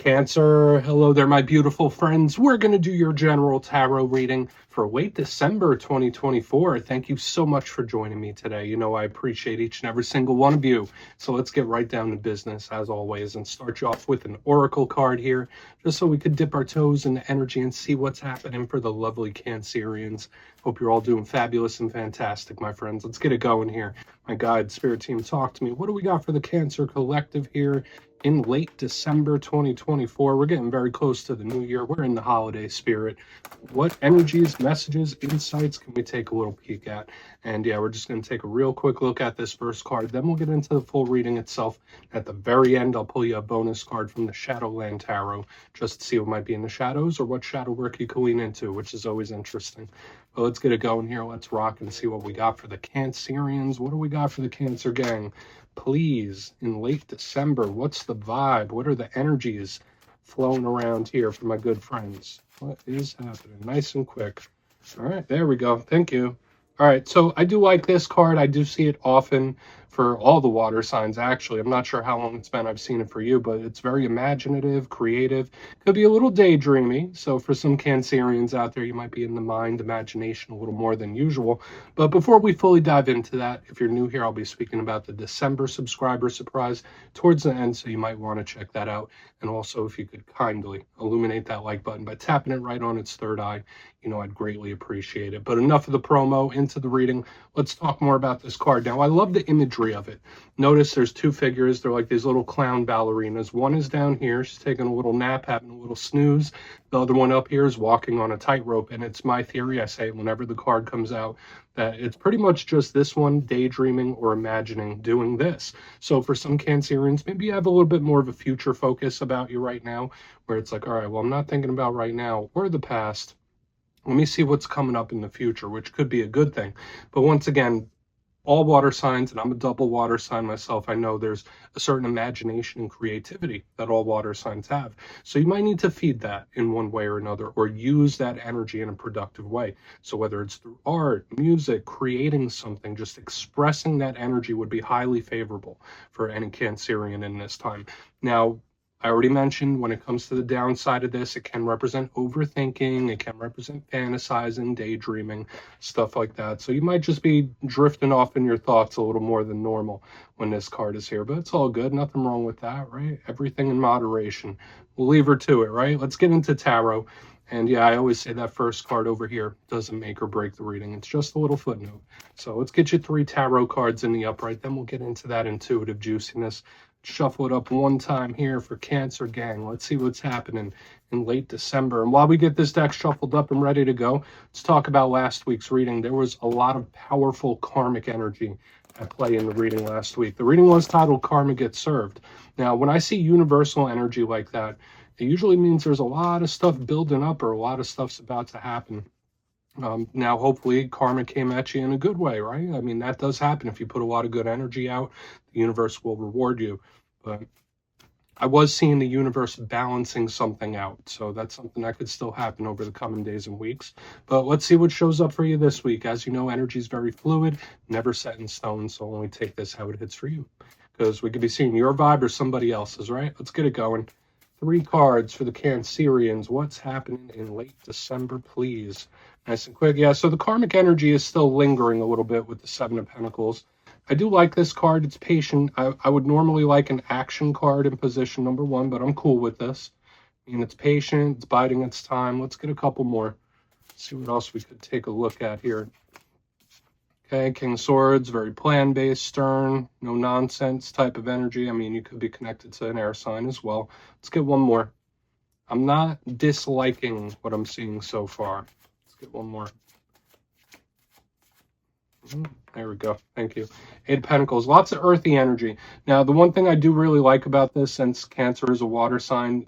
Cancer, hello there, my beautiful friends. We're going to do your general tarot reading for late December 2024. Thank you so much for joining me today. You know, I appreciate each and every single one of you. So let's get right down to business, as always, and start you off with an oracle card here, just so we could dip our toes in the energy and see what's happening for the lovely Cancerians. Hope you're all doing fabulous and fantastic, my friends. Let's get it going here. My guide, spirit team, talk to me. What do we got for the Cancer Collective here in late December 2024? We're getting very close to the new year. We're in the holiday spirit. What energies, messages, insights can we take a little peek at? And yeah, we're just going to take a real quick look at this first card. Then we'll get into the full reading itself. At the very end, I'll pull you a bonus card from the Shadowland Tarot, just to see what might be in the shadows or what shadow work you can lean into, which is always interesting. But let's get it going here. Let's rock and see what we got for the Cancerians. What do we got for the Cancer gang? Please, in late December, what's the vibe? What are the energies flowing around here for my good friends? What is happening? Nice and quick. All right, there we go. Thank you. All right, so I do like this card. I do see it often for all the water signs, actually. I'm not sure how long it's been I've seen it for you, but it's very imaginative, creative. Could be a little daydreamy. So for some Cancerians out there, you might be in the mind, imagination a little more than usual. But before we fully dive into that, if you're new here, I'll be speaking about the December subscriber surprise towards the end, so you might want to check that out. And also, if you could kindly illuminate that like button by tapping it right on its third eye, you know, I'd greatly appreciate it. But enough of the promo, into the reading. Let's talk more about this card. Now, I love the imagery of it. Notice there's two figures. They're like these little clown ballerinas. One is down here. She's taking a little nap, having a little snooze. The other one up here is walking on a tightrope. And it's my theory, I say it whenever the card comes out, that it's pretty much just this one daydreaming or imagining doing this. So for some Cancerians, maybe you have a little bit more of a future focus about you right now, where it's like, all right, well, I'm not thinking about right now or the past. Let me see what's coming up in the future, which could be a good thing. But once again, all water signs, and I'm a double water sign myself, I know there's a certain imagination and creativity that all water signs have. So you might need to feed that in one way or another, or use that energy in a productive way. So whether it's through art, music, creating something, just expressing that energy would be highly favorable for any Cancerian in this time. Now, I already mentioned when it comes to the downside of this, it can represent overthinking, it can represent fantasizing, daydreaming, stuff like that. So you might just be drifting off in your thoughts a little more than normal when this card is here, but it's all good. Nothing wrong with that, right? Everything in moderation. We'll leave her to it, right? Let's get into tarot. And yeah, I always say that first card over here doesn't make or break the reading. It's just a little footnote. So let's get you 3 tarot cards in the upright. Then we'll get into that intuitive juiciness. Shuffle it up one time here for Cancer gang. Let's see what's happening in late December. And while we get this deck shuffled up and ready to go, let's talk about last week's reading. There was a lot of powerful karmic energy at play in the reading last week. The reading was titled Karma Gets Served. Now, when I see universal energy like that, it usually means there's a lot of stuff building up or a lot of stuff's about to happen. Now, hopefully, karma came at you in a good way, right? I mean, that does happen. If you put a lot of good energy out, the universe will reward you. But I was seeing the universe balancing something out. So that's something that could still happen over the coming days and weeks. But let's see what shows up for you this week. As you know, energy is very fluid, never set in stone. So only take this how it hits for you. Because we could be seeing your vibe or somebody else's, right? Let's get it going. 3 cards for the Cancerians. What's happening in late December, please? Nice and quick. Yeah, so the karmic energy is still lingering a little bit with the 7 of Pentacles. I do like this card. It's patient. I would normally like an action card in position number 1, but I'm cool with this. I mean, it's patient. It's biding its time. Let's get a couple more. See what else we could take a look at here. Okay, King of Swords, very plan-based, stern, no nonsense type of energy. I mean, you could be connected to an air sign as well. Let's get one more. I'm not disliking what I'm seeing so far. Let's get one more. There we go. Thank you. 8 of Pentacles. Lots of earthy energy. Now, the one thing I do really like about this, since Cancer is a water sign,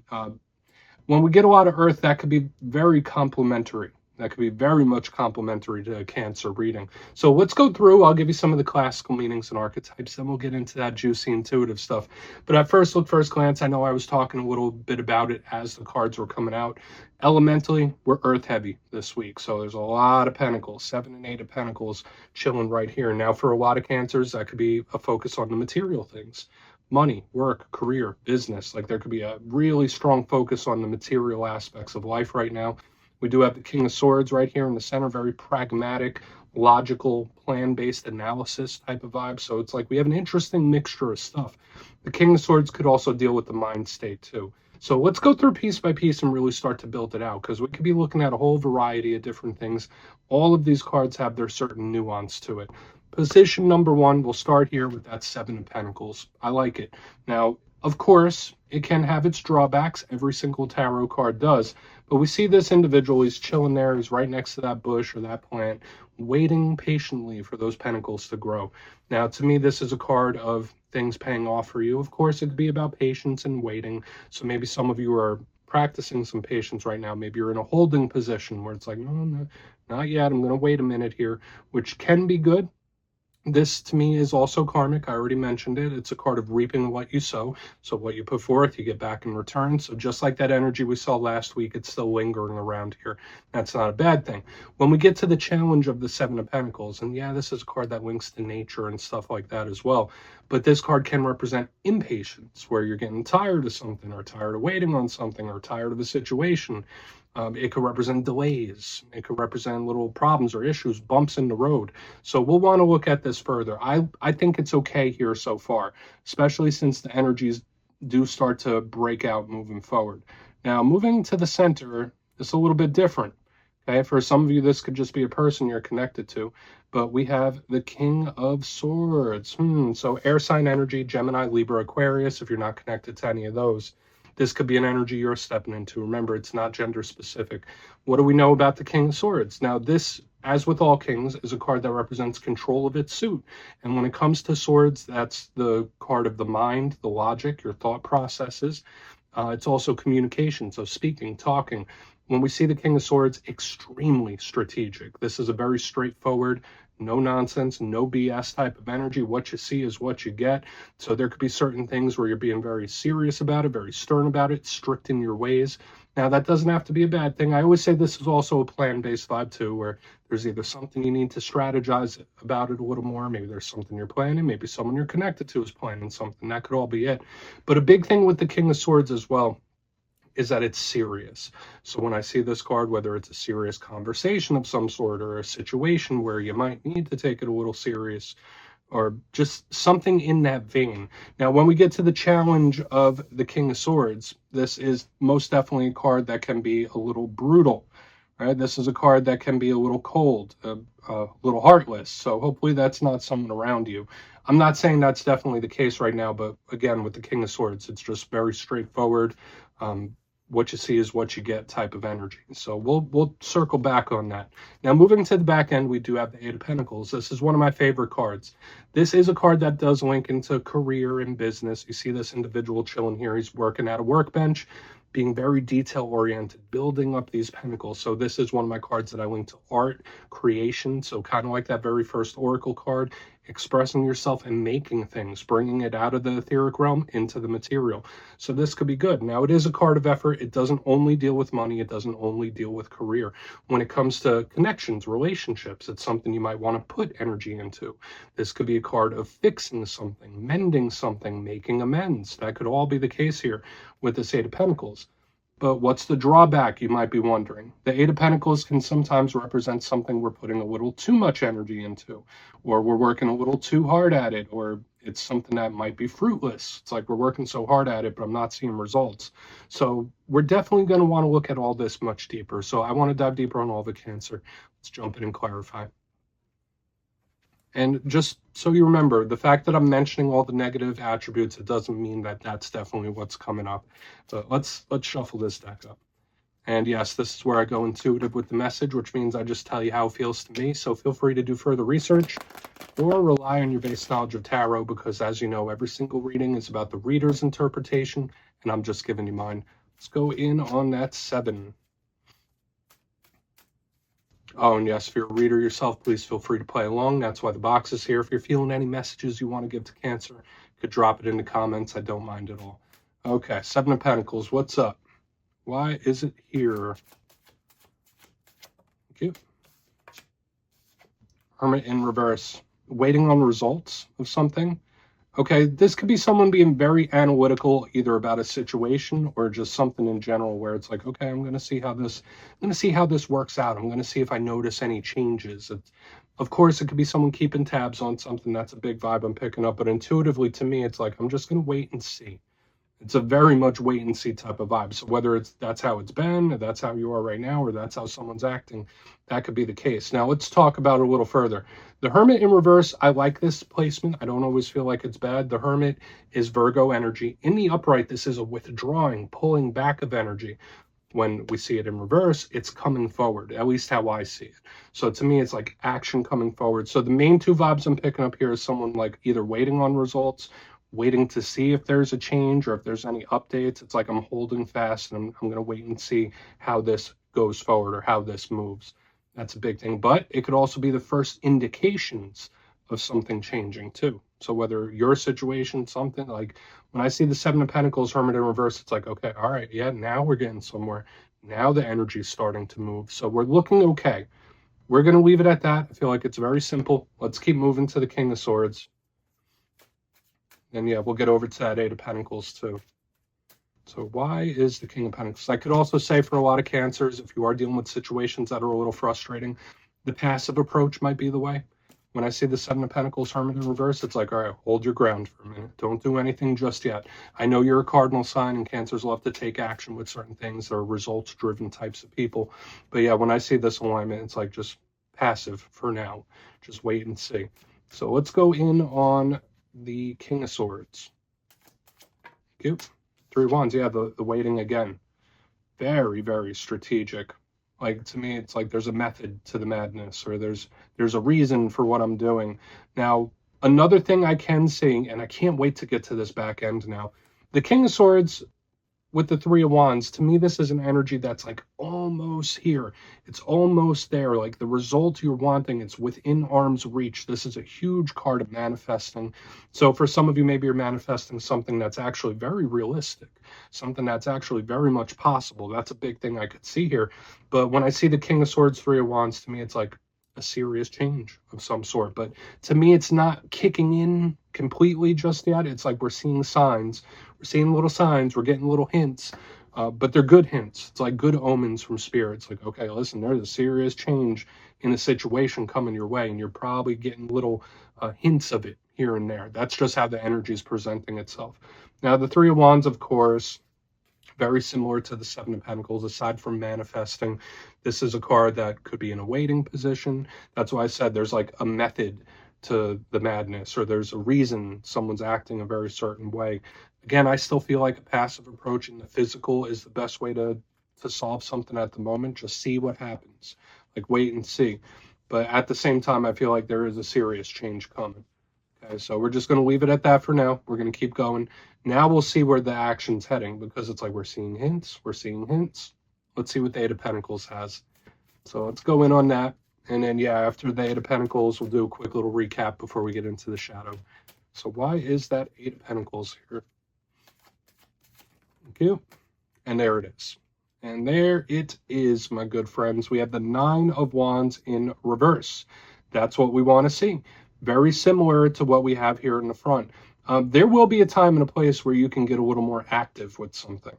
when we get a lot of earth, that could be very complementary. That could be very much complementary to a Cancer reading. So let's go through. I'll give you some of the classical meanings and archetypes, then we'll get into that juicy intuitive stuff. But at first glance, I know I was talking a little bit about it as the cards were coming out. Elementally, we're earth heavy this week. So there's a lot of Pentacles, 7 and 8 of Pentacles chilling right here. Now, for a lot of Cancers, that could be a focus on the material things. money, work, career, business. Like there could be a really strong focus on the material aspects of life right now. We do have the King of Swords right here in the center, very pragmatic, logical, plan-based analysis type of vibe. So it's like we have an interesting mixture of stuff. The King of Swords could also deal with the mind state too. So let's go through piece by piece and really start to build it out, because we could be looking at a whole variety of different things. All of these cards have their certain nuance to it. Position number one, we'll start here with that Seven of Pentacles. I like it. Now, of course, it can have its drawbacks. Every single tarot card does. But we see this individual, he's chilling there. He's right next to that bush or that plant, waiting patiently for those pentacles to grow. Now, to me, this is a card of things paying off for you. Of course, it could be about patience and waiting. So maybe some of you are practicing some patience right now. Maybe you're in a holding position where it's like, no, not yet. I'm going to wait a minute here, which can be good. This to me is also karmic. I already mentioned it. It's a card of reaping what you sow. So what you put forth, you get back in return. So just like that energy we saw last week, it's still lingering around here. That's not a bad thing. When we get to the challenge of the Seven of Pentacles, and yeah, this is a card that links to nature and stuff like that as well. But this card can represent impatience, where you're getting tired of something, or tired of waiting on something, or tired of a situation. It could represent delays. It could represent little problems or issues, bumps in the road. So we'll want to look at this further. I think it's okay here so far, especially since the energies do start to break out moving forward. Now, moving to the center, it's a little bit different. Okay, for some of you, this could just be a person you're connected to, but we have the King of Swords. So air sign energy, Gemini, Libra, Aquarius, if you're not connected to any of those. This could be an energy you're stepping into. Remember, it's not gender specific. What do we know about the King of Swords? Now, this, as with all kings, is a card that represents control of its suit. And when it comes to swords, that's the card of the mind, the logic, your thought processes. It's also communication, so speaking, talking. When we see the King of Swords, extremely strategic. This is a very straightforward, no nonsense, no BS type of energy. What you see is what you get. So there could be certain things where you're being very serious about it, very stern about it, strict in your ways. Now, that doesn't have to be a bad thing. I always say this is also a plan-based vibe too, where there's either something you need to strategize about it a little more. Maybe there's something you're planning. Maybe someone you're connected to is planning something. That could all be it. But a big thing with the King of Swords as well is that it's serious. So when I see this card, whether it's a serious conversation of some sort or a situation where you might need to take it a little serious, or just something in that vein. Now, when we get to the challenge of the King of Swords, this is most definitely a card that can be a little brutal, right? This is a card that can be a little cold, a little heartless. So hopefully that's not someone around you. I'm not saying that's definitely the case right now, but again, with the King of Swords, it's just very straightforward. What you see is what you get type of energy. So we'll circle back on that. Now, moving to the back end, we do have the Eight of Pentacles. This is one of my favorite cards. This is a card that does link into career and business. You see this individual chilling here. He's working at a workbench, being very detail-oriented, building up these pentacles. So this is one of my cards that I link to art, creation. So kind of like that very first Oracle card, expressing yourself and making things, bringing it out of the etheric realm into the material. So this could be good. Now, it is a card of effort. It doesn't only deal with money. It doesn't only deal with career. When it comes to connections, relationships, it's something you might want to put energy into. This could be a card of fixing something, mending something, making amends. That could all be the case here with this Eight of Pentacles. But what's the drawback, you might be wondering? The Eight of Pentacles can sometimes represent something we're putting a little too much energy into, or we're working a little too hard at it, or it's something that might be fruitless. It's like we're working so hard at it, but I'm not seeing results. So we're definitely going to want to look at all this much deeper. So I want to dive deeper on all the Cancer. Let's jump in and clarify. And just so you remember, the fact that I'm mentioning all the negative attributes, it doesn't mean that that's definitely what's coming up. But let's shuffle this deck up. And yes, this is where I go intuitive with the message, which means I just tell you how it feels to me. So feel free to do further research or rely on your base knowledge of tarot, because as you know, every single reading is about the reader's interpretation, and I'm just giving you mine. Let's go in on that 7. Oh, and yes, if you're a reader yourself, please feel free to play along. That's why the box is here. If you're feeling any messages you want to give to Cancer, you could drop it in the comments. I don't mind at all. Okay, 7 of Pentacles. What's up? Why is it here? Thank you. Hermit in reverse. Waiting on results of something. Okay, this could be someone being very analytical, either about a situation or just something in general, where it's like, okay, I'm going to see how this works out. I'm going to see if I notice any changes. Of course, it could be someone keeping tabs on something. That's a big vibe I'm picking up. But intuitively, to me, it's like I'm just going to wait and see. It's a very much wait and see type of vibe. So whether that's how it's been, or that's how you are right now, or that's how someone's acting, that could be the case. Now let's talk about it a little further. The Hermit in reverse, I like this placement. I don't always feel like it's bad. The Hermit is Virgo energy. In the upright, this is a withdrawing, pulling back of energy. When we see it in reverse, it's coming forward, at least how I see it. So to me, it's like action coming forward. So the main two vibes I'm picking up here is someone like either waiting on results, waiting to see if there's a change or if there's any updates. It's like I'm holding fast and I'm going to wait and see how this goes forward or how this moves. That's a big thing. But it could also be the first indications of something changing too. So whether your situation, something like when I see the Seven of Pentacles, Hermit in reverse, it's like, okay, all right, yeah, now we're getting somewhere. Now the energy is starting to move. So we're looking okay. We're going to leave it at that. I feel like it's very simple. Let's keep moving to the King of Swords. And yeah, we'll get over to that Eight of Pentacles too. So why is the King of Pentacles? I could also say for a lot of Cancers, if you are dealing with situations that are a little frustrating, the passive approach might be the way. When I see the Seven of Pentacles, Hermit in reverse, it's like, all right, hold your ground for a minute. Don't do anything just yet. I know you're a cardinal sign and Cancers love to take action with certain things. They're results-driven types of people. But yeah, when I see this alignment, it's like just passive for now. Just wait and see. So let's go in on the King of Swords. Cute. Three of Wands. Yeah, the waiting again. Very, very strategic. Like, to me, it's like there's a method to the madness, or there's a reason for what I'm doing. Now, another thing I can see, and I can't wait to get to this back end now, the King of Swords with the Three of Wands, to me, this is an energy that's like almost here. It's almost there. Like the result you're wanting, it's within arm's reach. This is a huge card of manifesting. So for some of you, maybe you're manifesting something that's actually very realistic, something that's actually very much possible. That's a big thing I could see here. But when I see the King of Swords, Three of Wands, to me, it's like a serious change of some sort. But to me, it's not kicking in completely just yet. It's like we're seeing signs. We're seeing little signs. We're getting little hints. But they're good hints. It's like good omens from spirits. Like, okay, listen, there's a serious change in a situation coming your way, and you're probably getting little hints of it here and there. That's just how the energy is presenting itself. Now, the Three of Wands, of course, very similar to the Seven of Pentacles. Aside from manifesting, this is a card that could be in a waiting position. That's why I said there's like a method to the madness, or there's a reason someone's acting a very certain way. Again, I still feel like a passive approach in the physical is the best way to solve something at the moment. Just see what happens, like wait and see. But at the same time, I feel like there is a serious change coming. Okay, so we're just going to leave it at that for now. We're going to keep going. Now we'll see where the action's heading, because it's like we're seeing hints. We're seeing hints. Let's see what the Eight of Pentacles has. So let's go in on that. And then, yeah, after the Eight of Pentacles, we'll do a quick little recap before we get into the shadow. So why is that Eight of Pentacles here? Thank you. And there it is. And there it is, my good friends. We have the Nine of Wands in reverse. That's what we want to see. Very similar to what we have here in the front. There will be a time and a place where you can get a little more active with something.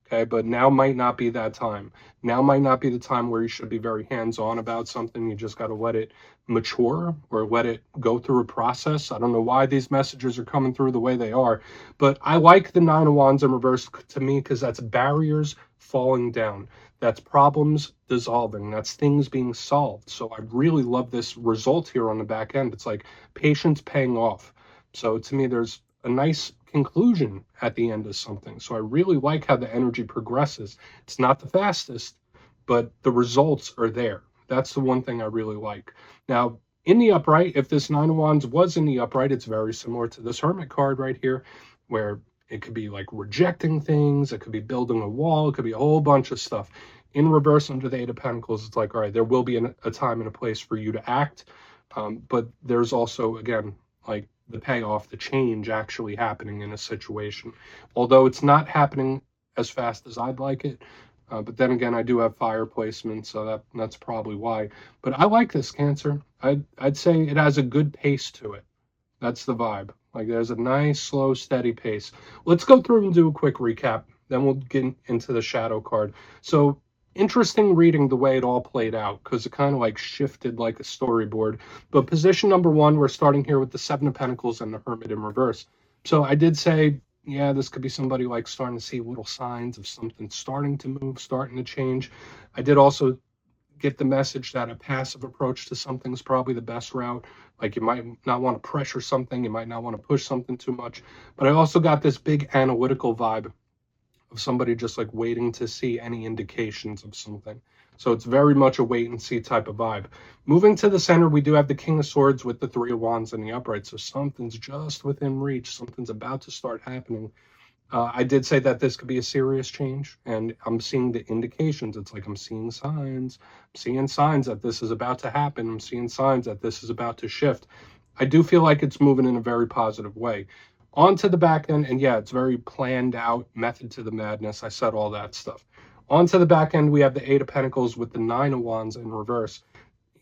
Okay, but now might not be that time. Now might not be the time where you should be very hands-on about something. You just got to let it mature or let it go through a process. I don't know why these messages are coming through the way they are, but I like the Nine of Wands in reverse to me, because that's barriers falling down. That's problems dissolving. That's things being solved. So I really love this result here on the back end. It's like patience paying off. So to me, there's a nice conclusion at the end of something. So I really like how the energy progresses. It's not the fastest, but the results are there. That's the one thing I really like. Now, in the upright, if this Nine of Wands was in the upright, it's very similar to this Hermit card right here, where it could be like rejecting things. It could be building a wall. It could be a whole bunch of stuff. In reverse, under the Eight of Pentacles, it's like, all right, there will be a time and a place for you to act. But there's also, again, like the payoff, the change actually happening in a situation. Although it's not happening as fast as I'd like it. But then again, I do have fire placement, so that's probably why. But I like this, Cancer. I'd say it has a good pace to it. That's the vibe. Like there's a nice, slow, steady pace. Let's go through and do a quick recap. Then we'll get into the shadow card. So interesting reading the way it all played out, because it kind of like shifted like a storyboard. But position number one, we're starting here with the Seven of Pentacles and the Hermit in reverse. So I did say, yeah, this could be somebody like starting to see little signs of something starting to move, starting to change. I did also get the message that a passive approach to something is probably the best route. Like you might not want to pressure something, you might not want to push something too much. But I also got this big analytical vibe of somebody just like waiting to see any indications of something. So it's very much a wait and see type of vibe. Moving to the center, we do have the King of Swords with the Three of Wands in the upright. So something's just within reach. Something's about to start happening. I did say that this could be a serious change, and I'm seeing the indications. It's like I'm seeing signs. I'm seeing signs that this is about to happen. I'm seeing signs that this is about to shift. I do feel like it's moving in a very positive way. On to the back end, and yeah, it's very planned out, method to the madness. I said all that stuff. On to the back end, we have the Eight of Pentacles with the Nine of Wands in reverse.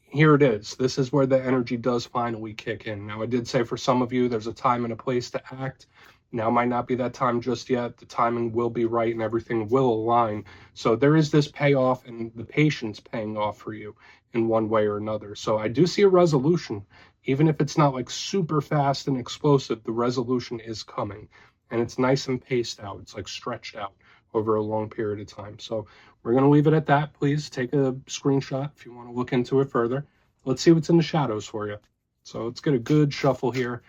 Here it is. This is where the energy does finally kick in. Now, I did say for some of you, there's a time and a place to act. Now might not be that time just yet. The timing will be right and everything will align. So there is this payoff and the patience paying off for you in one way or another. So I do see a resolution. Even if it's not like super fast and explosive, the resolution is coming. And it's nice and paced out. It's like stretched out over a long period of time. So we're going to leave it at that. Please take a screenshot if you want to look into it further. Let's see what's in the shadows for you. So let's get a good shuffle here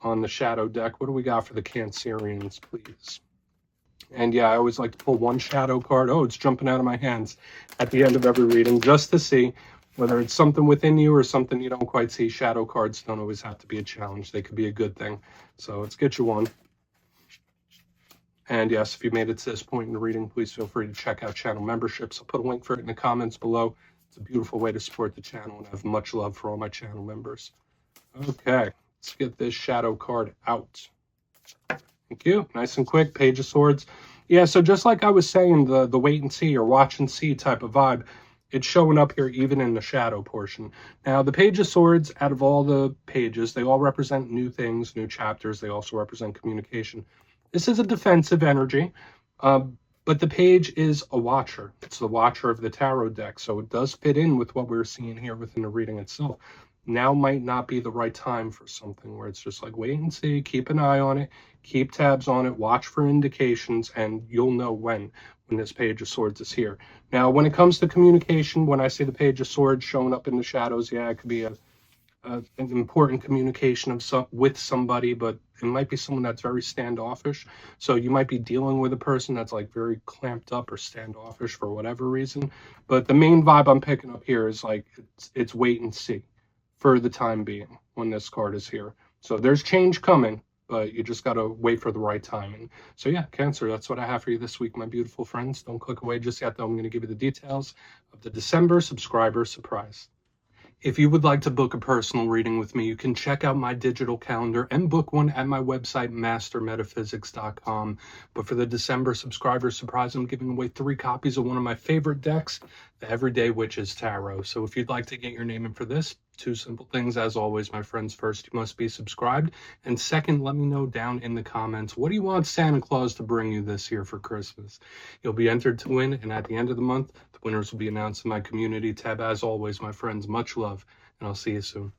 on the shadow deck. What do we got for the Cancerians, please? And yeah, I always like to pull one shadow card. Oh, it's jumping out of my hands at the end of every reading just to see whether it's something within you or something you don't quite see. Shadow cards don't always have to be a challenge. They could be a good thing. So let's get you one. And yes, if you made it to this point in the reading, please feel free to check out channel memberships. I'll put a link for it in the comments below. It's a beautiful way to support the channel, and I have much love for all my channel members. Okay, let's get this shadow card out. Thank you. Nice and quick. Page of Swords. Yeah, so just like I was saying, the wait and see or watch and see type of vibe, it's showing up here even in the shadow portion. Now, the Page of Swords, out of all the pages, they all represent new things, new chapters. They also represent communication. This is a defensive energy, but the page is a watcher. It's the watcher of the tarot deck, so it does fit in with what we're seeing here within the reading itself. Now might not be the right time for something where it's just like wait and see, keep an eye on it, keep tabs on it, watch for indications, and you'll know when this Page of Swords is here. Now, when it comes to communication, when I say the Page of Swords showing up in the shadows, yeah, it could be an important communication of with somebody, but it might be someone that's very standoffish. So you might be dealing with a person that's like very clamped up or standoffish for whatever reason. But the main vibe I'm picking up here is like it's wait and see for the time being when this card is here. So there's change coming, but you just got to wait for the right timing. So yeah, Cancer, that's what I have for you this week, my beautiful friends. Don't click away just yet, though. I'm going to give you the details of the December subscriber surprise. If you would like to book a personal reading with me, you can check out my digital calendar and book one at my website, mastermetaphysics.com. But for the December subscriber surprise, I'm giving away 3 copies of one of my favorite decks, the Everyday Witches Tarot. So if you'd like to get your name in for this, 2 simple things as always, my friends. First, you must be subscribed. And second, let me know down in the comments, what do you want Santa Claus to bring you this year for Christmas? You'll be entered to win, and at the end of the month, the winners will be announced in my community tab. As always, my friends, much love, and I'll see you soon.